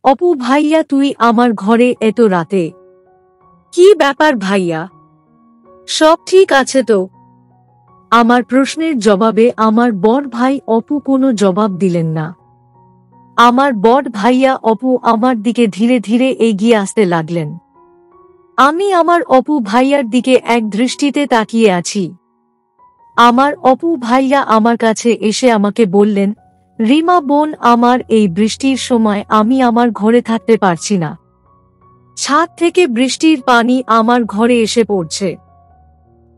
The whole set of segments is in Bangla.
অপু ভাইয়া, তুই আমার ঘরে এত রাতে? কি ব্যাপার ভাইয়া, সব ঠিক আছে তো? আমার প্রশ্নের জবাবে আমার বড় ভাই অপু কোনো জবাব দিলেন না। আমার বড় ভাইয়া অপু আমার দিকে ধীরে ধীরে এগিয়ে আসতে লাগলেন। আমি আমার অপু ভাইয়ার দিকে এক দৃষ্টিতে তাকিয়ে আছি। আমার অপু ভাইয়া আমার কাছে এসে আমাকে বললেন, রিমা বোন, আমার এই বৃষ্টির সময় আমি আমার ঘরে থাকতে পারছি না। ছাদ থেকে বৃষ্টির পানি আমার ঘরে এসে পড়ছে,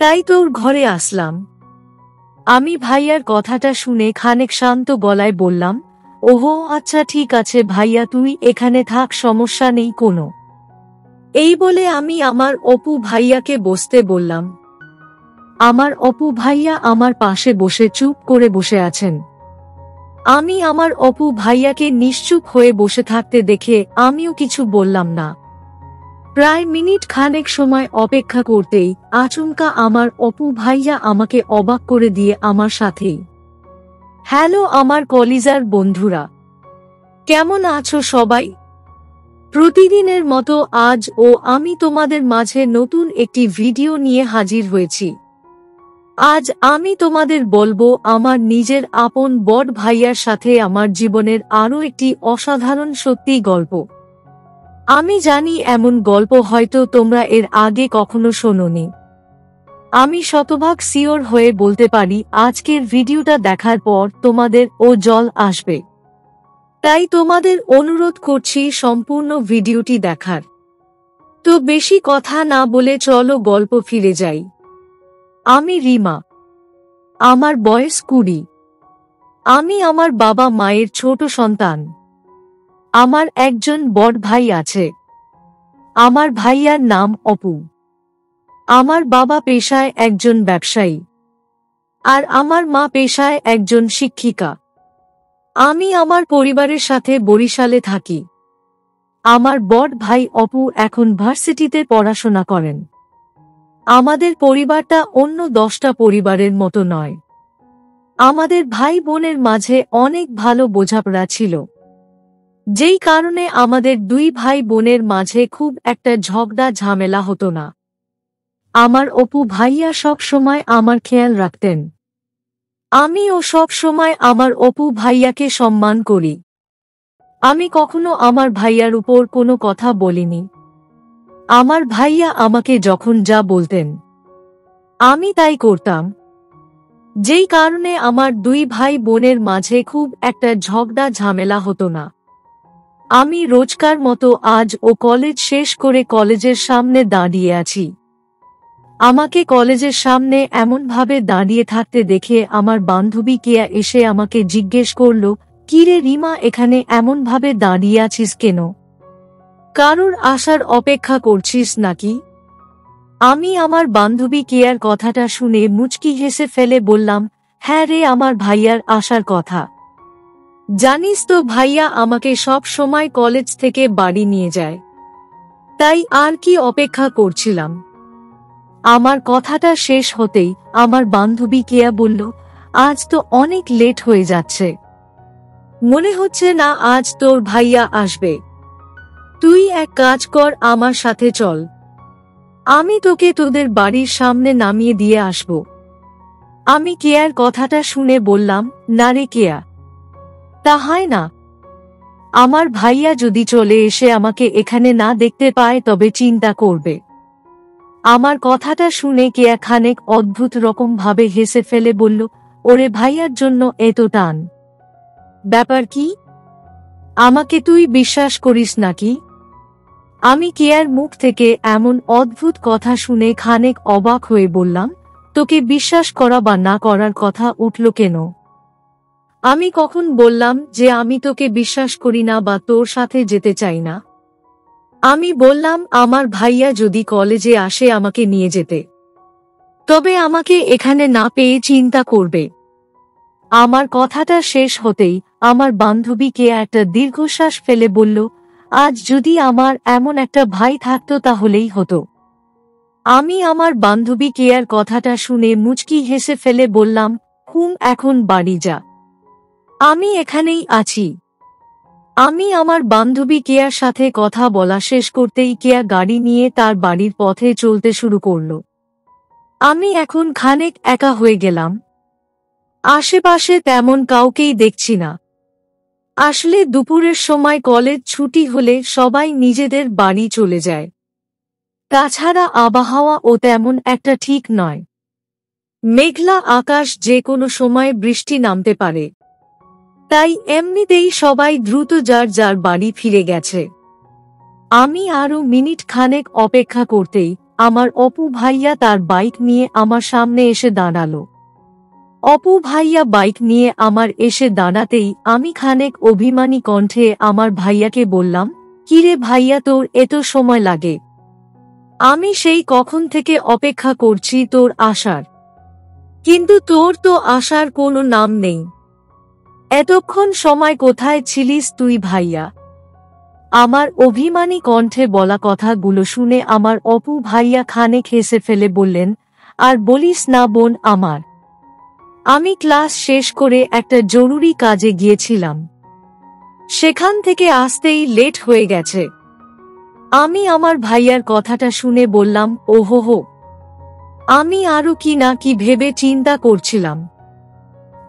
তাই তোর ঘরে আসলাম। আমি ভাইয়ার কথাটা শুনে খানিক শান্ত গলায় বললাম, ওহো আচ্ছা ঠিক আছে ভাইয়া, তুই এখানে থাক, সমস্যা নেই কোনো। এই বলে আমি আমার অপু ভাইয়াকে বসতে বললাম। আমার অপু ভাইয়া আমার পাশে বসে চুপ করে বসে আছেন। আমি আমার অপু ভাইয়াকে নিশ্চুপ হয়ে বসে থাকতে দেখে আমিও কিছু বললাম না। প্রায় মিনিট খানেক সময় অপেক্ষা করতেই আচমকা আমার অপু ভাইয়া আমাকে অবাক করে দিয়ে আমার সাথেই, হ্যালো আমার কলিজার বন্ধুরা, কেমন আছো সবাই? প্রতিদিনের মতো আজও আমি তোমাদের মাঝে নতুন একটি ভিডিও নিয়ে হাজির হয়েছি। আজ আমি তোমাদের বলবো আমার নিজের আপন বড় ভাইয়ার সাথে আমার জীবনের আরও একটি অসাধারণ সত্যি গল্প। আমি জানি এমন গল্প হয়তো তোমরা এর আগে কখনো শোনোনি। আমি শতভাগ সিওর হয়ে বলতে পারি আজকের ভিডিওটা দেখার পর তোমাদের ও জল আসবে। তাই তোমাদের অনুরোধ করছি সম্পূর্ণ ভিডিওটি দেখার। তো বেশি কথা না বলে চলো গল্প ফিরে যাই। আমি রিমা, আমার বয়স 20। আমি আমার বাবা মায়ের ছোট সন্তান। আমার একজন বড় ভাই আছে। আমার ভাইয়ার নাম অপু। আমার বাবা পেশায় একজন ব্যবসায়ী, আর আমার মা পেশায় একজন শিক্ষিকা। আমি আমার পরিবারের সাথে বরিশালে থাকি। আমার বড় ভাই অপু এখন ভার্সিটিতে পড়াশোনা করেন। আমাদের পরিবারটা অন্য 10টা পরিবারের মতো নয়। আমাদের ভাই বোনের মাঝে অনেক ভালো বোঝাপড়া ছিল, যেই কারণে আমাদের 2 ভাই বোনের মাঝে খুব একটা ঝগড়া ঝামেলা হতো না। আমার অপু ভাইয়া সব সময় আমার খেয়াল রাখতেন। আমিও সব সময় আমার অপু ভাইয়াকে সম্মান করি। আমি কখনো আমার ভাইয়ার উপর কোনো কথা বলিনি। আমার ভাইয়া আমাকে যখন যা বলতেন আমি তাই করতাম, যেই কারণে আমার 2 ভাই বোনের মাঝে খুব একটা ঝগড়া ঝামেলা হতো না। আমি রোজকার মতো আজ ও কলেজ শেষ করে কলেজের সামনে দাঁড়িয়ে আছি। আমাকে কলেজের সামনে এমনভাবে দাঁড়িয়ে থাকতে দেখে আমার বান্ধবী কেয়া এসে আমাকে জিজ্ঞেস করল, কিরে রিমা, এখানে এমনভাবে দাঁড়িয়ে আছিস কেন? কারুর আসার অপেক্ষা করছিস নাকি? আমি আমার বান্ধবী কেয়ার কথাটা শুনে মুচকি হেসে ফেলে বললাম, হ্যাঁ রে, আমার ভাইয়ার আসার কথা। জানিস তো ভাইয়া আমাকে সব সময় কলেজ থেকে বাড়ি নিয়ে যায়, তাই আর কি অপেক্ষা করছিলাম। আমার কথাটা শেষ হতেই আমার বান্ধবী কেয়া বলল, আজ তো অনেক লেট হয়ে যাচ্ছে, মনে হচ্ছে না আজ তোর ভাইয়া আসবে। তুই এক কাজ কর, আমার সাথে চল, আমি তোকে তোদের বাড়ির সামনে নামিয়ে দিয়ে আসব। আমি কেয়ার কথাটা শুনে বললাম, না রে কেয়া, তা হয় না। আমার ভাইয়া যদি চলে এসে আমাকে এখানে না দেখতে পায় তবে চিন্তা করবে। আমার কথাটা শুনে কেয়া খানেক অদ্ভুত রকম ভাবে হেসে ফেলে বলল, ওরে ভাইয়ার জন্য এত টান? ব্যাপার কি? আমাকে তুই বিশ্বাস করিস নাকি? আমি কেয়ার মুখ থেকে এমন অদ্ভুত কথা শুনে খানেক অবাক হয়ে বললাম, তোকে বিশ্বাস করা বা না করার কথা উঠল কেন? আমি কখন বললাম যে আমি তোকে বিশ্বাস করি না বা তোর সাথে যেতে চাই না? আমি বললাম আমার ভাইয়া যদি কলেজে আসে আমাকে নিয়ে যেতে, তবে আমাকে এখানে না পেয়ে চিন্তা করবে। আমার কথাটা শেষ হতেই আমার বান্ধবী কেয়া একটা দীর্ঘশ্বাস ফেলে বলল, আজ যদি আমার এমন একটা ভাই থাকতো তাহলেই হতো। আমি আমার বান্ধবী কেয়ার কথাটা শুনে মুচকি হেসে ফেলে বললাম, এখন বাড়ি যা, আমি এখানেই আছি। আমি আমার বান্ধবী কেয়ার সাথে কথা বলা শেষ করতেই কেয়া গাড়ি নিয়ে তার বাড়ির পথে চলতে শুরু করল। আমি এখন খানিক একা হয়ে গেলাম। আশেপাশে তেমন কাউকেই দেখছি না। আসলে দুপুরের সময় কলেজ ছুটি হলে সবাই নিজেদের বাড়ি চলে যায়। তাছাড়া আবহাওয়াও তেমন একটা ঠিক নয়। মেঘলা আকাশ যে কোনো সময় বৃষ্টি নামতে পারে। তাই এমনিতেই সবাই দ্রুত যার যার বাড়ি ফিরে গেছে। আমি আরো মিনিট খানেক অপেক্ষা করতেই আমার অপু ভাইয়া তার বাইক নিয়ে আমার সামনে এসে দাঁড়ালো। অপু ভাইয়া বাইক নিয়ে আমার এসে দাঁড়াতেই আমি খানেক অভিমানী কণ্ঠে আমার ভাইয়াকে বললাম, কিরে ভাইয়া, তোর এত সময় লাগে? আমি সেই কখন থেকে অপেক্ষা করছি তোর আসার, কিন্তু তোর তো আসার কোনো নাম নেই। এতক্ষণ সময় কোথায় ছিলিস তুই ভাইয়া? আমার অভিমানী কণ্ঠে বলা কথাগুলো শুনে আমার অপু ভাইয়া খানেক হেসে ফেলে বললেন, আর বলিস না বোন আমার, আমি ক্লাস শেষ করে একটা জরুরি কাজে গিয়েছিলাম, সেখান থেকে আসতেই লেট হয়ে গেছে। আমি আমার ভাইয়ার কথাটা শুনে বললাম, ওহো, আমি আরো কি না কি ভেবে চিন্তা করছিলাম।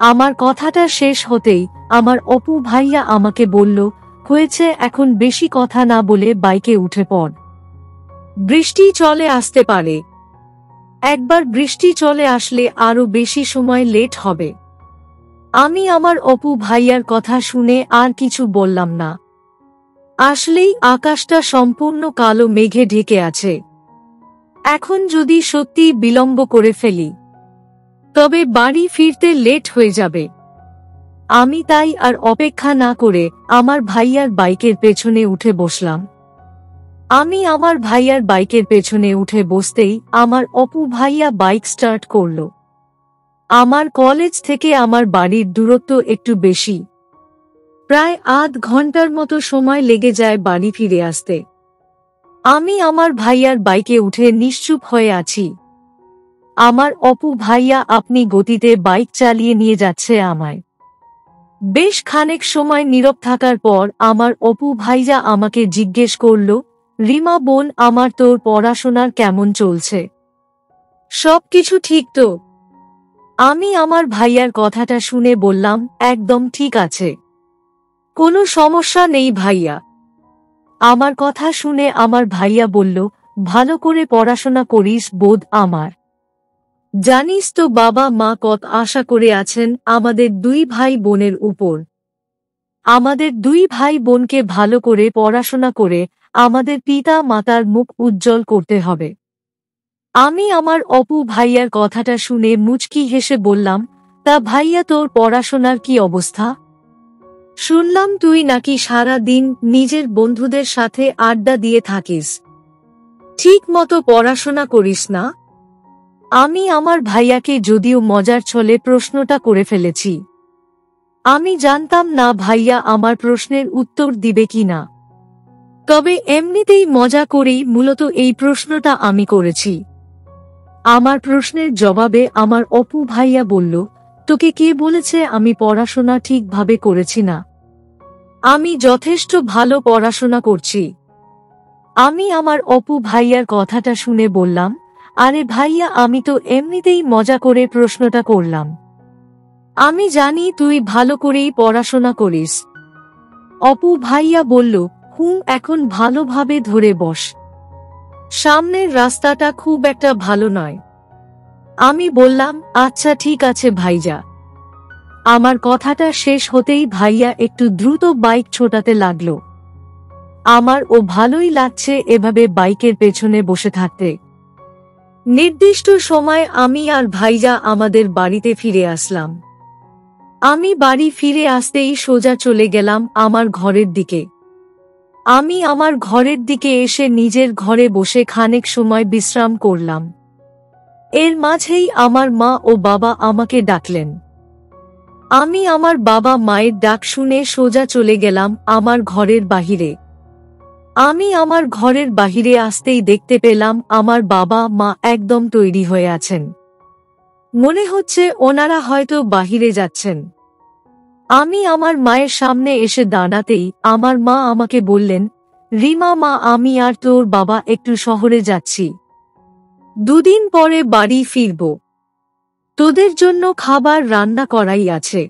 আমার কথাটা শেষ হতেই আমার অপু ভাইয়া আমাকে বলল, হয়েছে, এখন বেশি কথা না বলে বাইকে উঠে পড়। বৃষ্টি চলে আসতে পারে। একবার বৃষ্টি চলে আসলে আরো বেশি সময় লেট হবে। আমি আমার অপু ভাইয়ার কথা শুনে আর কিছু বললাম না। আসলেই আকাশটা সম্পূর্ণ কালো মেঘে ঢেকে আছে। এখন যদি সত্যি বিলম্ব করে ফেলি তবে বাড়ি ফিরতে লেট হয়ে যাবে। আমি তাই আর অপেক্ষা না করে আমার ভাইয়ার বাইকের পেছনে উঠে বসলাম। আমি আমার ভাইয়ার বাইকের পেছনে উঠে বসতেই আমার অপু ভাইয়া বাইক স্টার্ট করল। আমার কলেজ থেকে আমার বাড়ির দূরত্ব একটু বেশি, প্রায় আধ ঘন্টার মতো সময় লেগে যায় বাড়ি ফিরে আসতে। আমি আমার ভাইয়ার বাইকে উঠে নিশ্চুপ হয়ে আছি। আমার অপু ভাইয়া আপনি গতিতে বাইক চালিয়ে নিয়ে যাচ্ছে আমায়। বেশ খানেক সময় নীরব থাকার পর আমার অপু ভাইয়া আমাকে জিজ্ঞেস করল, রিমা বোন আমার, তোর পড়াশোনার কেমন চলছে? সবকিছু ঠিক তো? আমি আমার ভাইয়ার কথাটা শুনে বললাম, একদম ঠিক আছে, কোনো সমস্যা নেই ভাইয়া। আমার কথা শুনে আমার ভাইয়া বলল, ভালো করে পড়াশোনা করিস বোধ আমার। জানিস তো বাবা মা কত আশা করে আছেন আমাদের দুই ভাই বোনের উপর। আমাদের দুই ভাই বোনকে ভালো করে পড়াশোনা করে আমাদের পিতা মাতার মুখ উজ্জ্বল করতে হবে। আমি আমার অপু ভাইয়ার কথাটা শুনে মুচকি হেসে বললাম, তা ভাইয়া তোর পড়াশোনার কি অবস্থা? শুনলাম তুই নাকি সারা দিন নিজের বন্ধুদের সাথে আড্ডা দিয়ে থাকিস, ঠিক মতো পড়াশোনা করিস না? আমি আমার ভাইয়াকে যদিও মজার ছলে প্রশ্নটা করে ফেলেছি। আমি জানতাম না ভাইয়া আমার প্রশ্নের উত্তর দিবে কিনা, তবে এমনিতেই মজা করেই মূলত এই প্রশ্নটা আমি করেছি। আমার প্রশ্নের জবাবে আমার অপু ভাইয়া বলল, তোকে কে বলেছে আমি পড়াশোনা ঠিকভাবে করেছি না? আমি যথেষ্ট ভালো পড়াশোনা করছি। আমি আমার অপু ভাইয়ার কথাটা শুনে বললাম, আরে ভাইয়া, আমি তো এমনিতেই মজা করে প্রশ্নটা করলাম। আমি জানি তুই ভালো করেই পড়াশোনা করিস। অপু ভাইয়া বলল, এখন ভালোভাবে ধরে বস, সামনের রাস্তাটা খুব একটা ভালো নয়। আমি বললাম, আচ্ছা ঠিক আছে ভাইজা। আমার কথাটা শেষ হতেই ভাইয়া একটু দ্রুত বাইক ছোটাতে লাগলো। আমার ও ভালোই লাগছে এভাবে বাইকের পেছনে বসে থাকতে। নির্দিষ্ট সময় আমি আর ভাইজা আমাদের বাড়িতে ফিরে আসলাম। আমি বাড়ি ফিরে আসতেই সোজা চলে গেলাম আমার ঘরের দিকে। আমি আমার ঘরের দিকে এসে নিজের ঘরে বসে খানেক সময় বিশ্রাম করলাম। এর মাঝেই আমার মা ও বাবা আমাকে ডাকলেন। আমি আমার বাবা মায়ের ডাক শুনে সোজা চলে গেলাম আমার ঘরের বাহিরে। আমি আমার ঘরের বাহিরে আসতেই দেখতে পেলাম আমার বাবা মা একদম তৈরি হয়ে আছেন। মনে হচ্ছে ওনারা হয়তো বাহিরে যাচ্ছেন। আমি আমার মায়ের সামনে এসে দাঁড়াতেই আমার মা আমাকে বললেন, রিমা মা, আমি আর তোর বাবা একটু শহরে যাচ্ছি, 2 দিন পরে বাড়ি ফিরব। তোদের জন্য খাবার রান্না করাই আছে,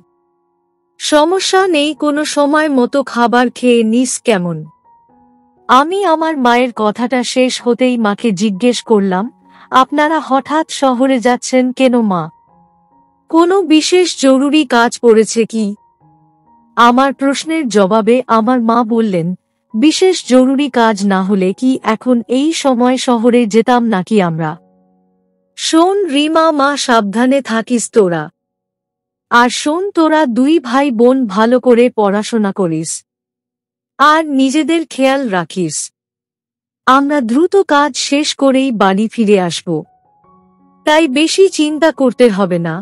সমস্যা নেই, কোনো সময় মতো খাবার খেয়ে নিস কেমন? আমি আমার মায়ের কথাটা শেষ হতেই মাকে জিজ্ঞেস করলাম, আপনারা হঠাৎ শহরে যাচ্ছেন কেন মা? কোনো বিশেষ জরুরি কাজ পড়েছে কি? আমার প্রশ্নের জবাবে আমার মা বললেন, বিশেষ জরুরি কাজ না হলে কি এখন এই সময় শহরে যেতাম নাকি আমরা? শোন রিমা মা, সাবধানে থাকিস তোরা। আর শোন, তোরা 2 ভাই বোন ভালো করে পড়াশোনা করিস আর নিজেদের খেয়াল রাখিস। আমরা দ্রুত কাজ শেষ করেই বাড়ি ফিরে আসব, তাই বেশি চিন্তা করতে হবে না,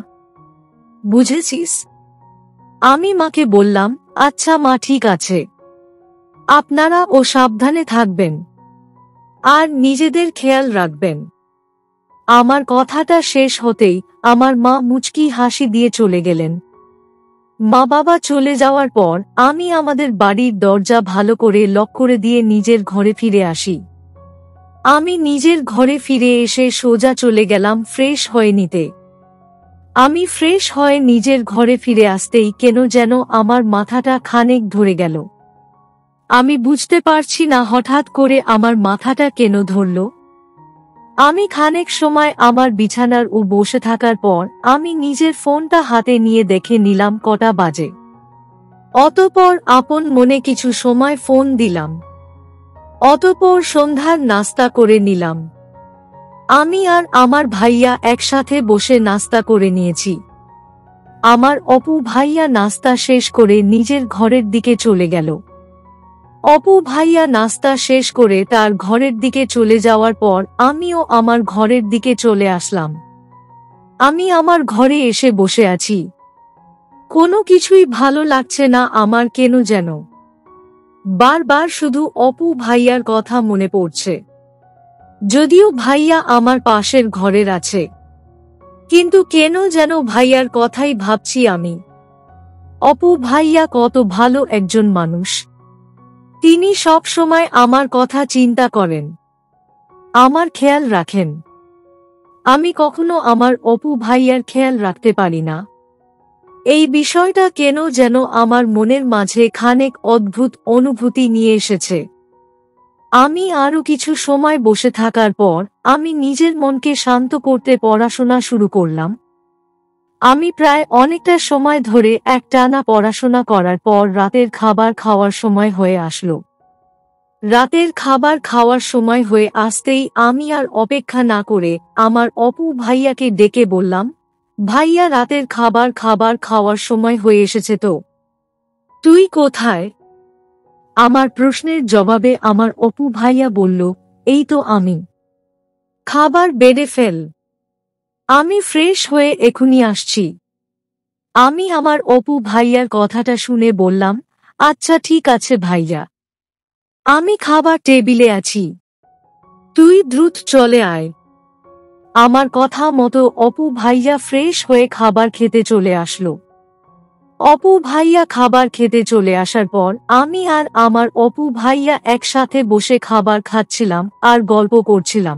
বুঝেছিস? আমি মাকে বললাম, আচ্ছা মা, ঠিক আছে। আপনারা ও সাবধানে থাকবেন আর নিজেদের খেয়াল রাখবেন। আমার কথাটা শেষ হতেই আমার মা মুচকি হাসি দিয়ে চলে গেলেন। মা বাবা চলে যাওয়ার পর আমি আমাদের বাড়ির দরজা ভালো করে লক করে দিয়ে নিজের ঘরে ফিরে আসি। আমি নিজের ঘরে ফিরে এসে সোজা চলে গেলাম ফ্রেশ হয়ে নিতে। আমি ফ্রেশ হয়ে নিজের ঘরে ফিরে আসতেই কেন যেন আমার মাথাটা খানিক ধরে গেল। আমি বুঝতে পারছি না হঠাৎ করে আমার মাথাটা কেন ধরল। আমি খানিক সময় আমার বিছানার বসে থাকার পর আমি নিজের ফোনটা হাতে নিয়ে দেখে নিলাম কটা বাজে। অতঃপর আপন মনে কিছু সময় ফোন দিলাম। অতঃপর সন্ধ্যার নাস্তা করে নিলাম। আমি আর আমার ভাইয়া একসাথে বসে নাস্তা করে নিয়েছি। আমার অপু ভাইয়া নাস্তা শেষ করে নিজের ঘরের দিকে চলে গেল। অপু ভাইয়া নাস্তা শেষ করে তার ঘরের দিকে চলে যাওয়ার পর আমিও আমার ঘরের দিকে চলে আসলাম। আমি আমার ঘরে এসে বসে আছি। কোনো কিছুই ভালো লাগছে না আমার, কেন যেন বারবার শুধু অপু ভাইয়ার কথা মনে পড়ছে। যদিও ভাইয়া আমার পাশের ঘরের আছে, কিন্তু কেন যেন ভাইয়ার কথাই ভাবছি আমি। অপু ভাইয়া কত ভালো একজন মানুষ। তিনি সব সময় আমার কথা চিন্তা করেন, আমার খেয়াল রাখেন। আমি কখনো আমার অপু ভাইয়ার খেয়াল রাখতে পারি না। এই বিষয়টা কেন যেন আমার মনের মাঝে খানিক অদ্ভুত অনুভূতি নিয়ে এসেছে। আমি আরো কিছু সময় বসে থাকার পর আমি নিজের মনকে শান্ত করতে পড়াশোনা শুরু করলাম। আমি প্রায় অনেকটা সময় ধরে একটানা পড়াশোনা করার পর রাতের খাবার খাওয়ার সময় হয়ে আসলো। রাতের খাবার খাওয়ার সময় হয়ে আসতেই আমি আর অপেক্ষা না করে আমার অপু ভাইয়াকে ডেকে বললাম, ভাইয়া, রাতের খাবার খাওয়ার সময় হয়ে এসেছে তো, তুই কোথায়? আমার প্রশ্নের জবাবে আমার অপু ভাইয়া বলল, এই তো আমি। খাবার বেড়ে ফেল, আমি ফ্রেশ হয়ে এখনই আসছি। আমি আমার অপু ভাইয়ার কথাটা শুনে বললাম, আচ্ছা ঠিক আছে ভাইয়া, আমি খাবার টেবিলে আছি, তুই দ্রুত চলে আয়। আমার কথা মতো অপু ভাইয়া ফ্রেশ হয়ে খাবার খেতে চলে আসলো। অপু ভাইয়া খাবার খেতে চলে আসার পর আমি আর আমার অপু ভাইয়া একসাথে বসে খাবার খাচ্ছিলাম আর গল্প করছিলাম।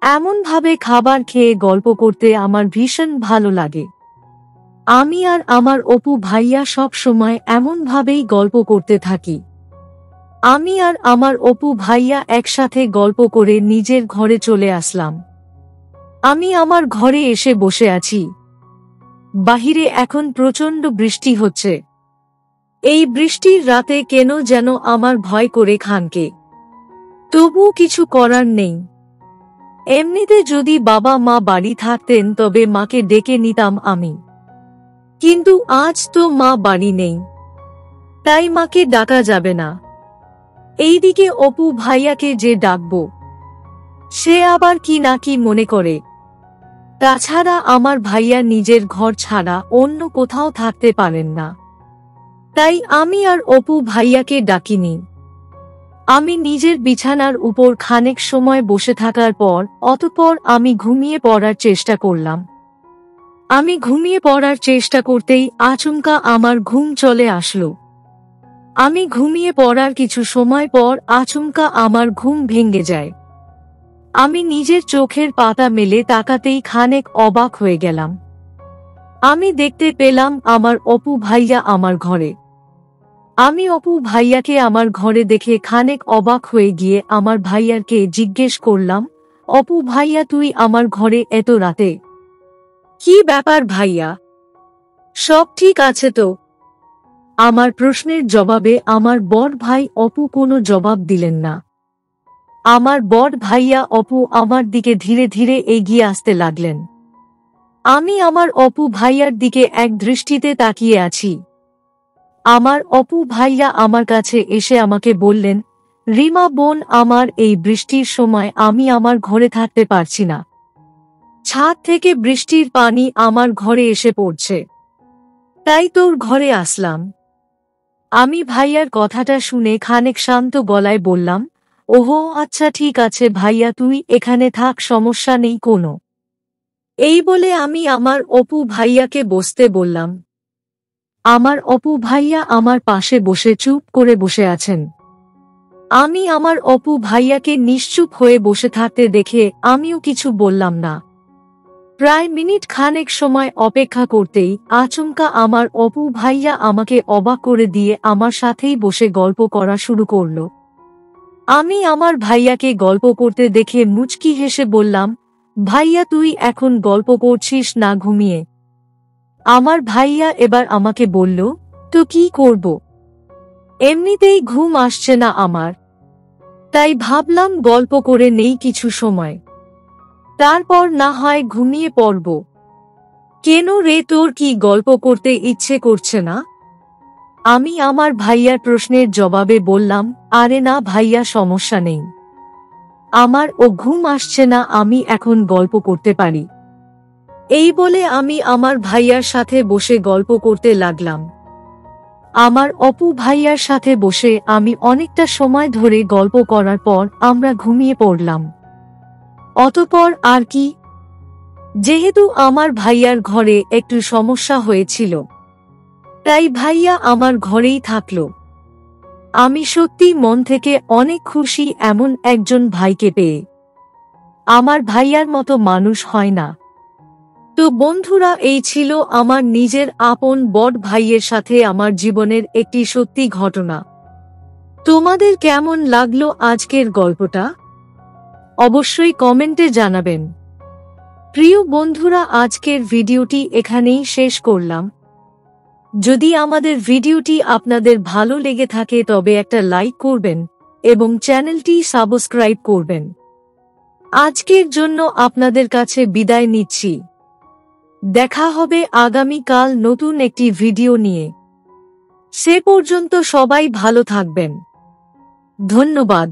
এমনভাবে খাবার খেয়ে গল্প করতে আমার ভীষণ ভালো লাগে। আমি আর আমার অপু ভাইয়া সব সময় এমনভাবেই গল্প করতে থাকি। আমি আর আমার অপু ভাইয়া একসাথে গল্প করে নিজের ঘরে চলে আসলাম। আমি আমার ঘরে এসে বসে আছি। বাহিরে এখন প্রচণ্ড বৃষ্টি হচ্ছে। এই বৃষ্টির রাতে কেন যেন আমার ভয় করে খানকে। তবু কিছু করার নেই। এমনিতে যদি বাবা মা বাড়ি থাকতেন তবে মাকে ডেকে নিতাম আমি, কিন্তু আজ তো মা বাড়ি নেই, তাই মাকে ডাকা যাবে না। এইদিকে অপু ভাইয়াকে যে ডাকবো, সে আবার কি না কি মনে করে। তাছাড়া আমার ভাইয়া নিজের ঘর ছাড়া অন্য কোথাও থাকতে পারেন না, তাই আমি আর অপু ভাইয়াকে ডাকিনি। আমি নিজের বিছানার উপর খানিক সময় বসে থাকার পর অতঃপর আমি ঘুমিয়ে পড়ার চেষ্টা করলাম। আমি ঘুমিয়ে পড়ার চেষ্টা করতেই আচমকা আমার ঘুম চলে আসলো। আমি ঘুমিয়ে পড়ার কিছু সময় পর আচমকা আমার ঘুম ভেঙে যায়। আমি নিজের চোখের পাতা মেলে তাকাতেই খানেক অবাক হয়ে গেলাম। আমি দেখতে পেলাম আমার অপু ভাইয়া আমার ঘরে। আমি অপু ভাইয়াকে আমার ঘরে দেখে খানেক অবাক হয়ে গিয়ে আমার ভাইয়াকে জিজ্ঞেস করলাম, অপু ভাইয়া তুই আমার ঘরে এত রাতে? কি ব্যাপার ভাইয়া, সব ঠিক আছে তো? আমার প্রশ্নের জবাবে আমার বড় ভাই অপু কোনো জবাব দিলেন না। আমার বড় ভাইয়া অপু আমার দিকে ধীরে ধীরে এগিয়ে আসতে লাগলেন। আমি আমার অপু ভাইয়ার দিকে এক দৃষ্টিতে তাকিয়ে আছি। আমার অপু ভাইয়া আমার কাছে এসে আমাকে বললেন, রিমা বোন, আমার এই বৃষ্টির সময় আমি আমার ঘরে থাকতে পারছি না। ছাদ থেকে বৃষ্টির পানি আমার ঘরে এসে পড়ছে, তাই তোর ঘরে আসলাম। আমি ভাইয়ার কথাটা শুনে খানিক শান্ত গলায় বললাম, ওহো আচ্ছা ঠিক আছে ভাইয়া, তুই এখানে থাক, সমস্যা নেই কোনো। এই বলে আমি আমার অপু ভাইয়াকে বসতে বললাম। আমার অপু ভাইয়া আমার পাশে বসে চুপ করে বসে আছেন। আমি আমার অপু ভাইয়াকে নিশ্চুপ হয়ে বসে থাকতে দেখে আমিও কিছু বললাম না। প্রায় মিনিট খানেক সময় অপেক্ষা করতেই আচমকা আমার অপু ভাইয়া আমাকে অবাক করে দিয়ে আমার সাথেই বসে গল্প করা শুরু করল। আমি আমার ভাইয়াকে গল্প করতে দেখে মুচকি হেসে বললাম, ভাইয়া তুই এখন গল্প করছিস না ঘুমিয়ে? আমার ভাইয়া এবার আমাকে বলল, তো কি করব, এমনিতেই ঘুম আসছে না আমার, তাই ভাবলাম গল্প করে নেই কিছু সময়, তারপর না হয় ঘুমিয়ে পড়ব। কেন রে, তোর কি গল্প করতে ইচ্ছে করছে না? আমি আমার ভাইয়ার প্রশ্নের জবাবে বললাম, আরে না ভাইয়া, সমস্যা নেই, আমার ও ঘুম আসছে না, আমি এখন গল্প করতে পারি। এই বলে আমি আমার ভাইয়ার সাথে বসে গল্প করতে লাগলাম। আমার অপু ভাইয়ার সাথে বসে আমি অনেকটা সময় ধরে গল্প করার পর আমরা ঘুমিয়ে পড়লাম। অতঃপর আর কি, যেহেতু আমার ভাইয়ার ঘরে একটু সমস্যা হয়েছিল, তাই ভাইয়া আমার ঘরেই থাকলো। আমি সত্যি মন থেকে অনেক খুশি এমন একজন ভাইকে পেয়ে। আমার ভাইয়ার মতো মানুষ হয় না। তো বন্ধুরা, এই ছিল আমার নিজের আপন বড় ভাইয়ের সাথে আমার জীবনের একটি সত্যি ঘটনা। তোমাদের কেমন লাগলো আজকের গল্পটা? অবশ্যই কমেন্টে জানাবেন। প্রিয় বন্ধুরা, আজকের ভিডিওটি এখানেই শেষ করলাম। যদি আমাদের ভিডিওটি আপনাদের ভালো লেগে থাকে তবে একটা লাইক করবেন এবং চ্যানেলটি সাবস্ক্রাইব করবেন। আজকের জন্য আপনাদের কাছে বিদায় নিচ্ছি। দেখা হবে আগামীকাল নতুন একটি ভিডিও নিয়ে। সে পর্যন্ত সবাই ভালো থাকবেন। ধন্যবাদ।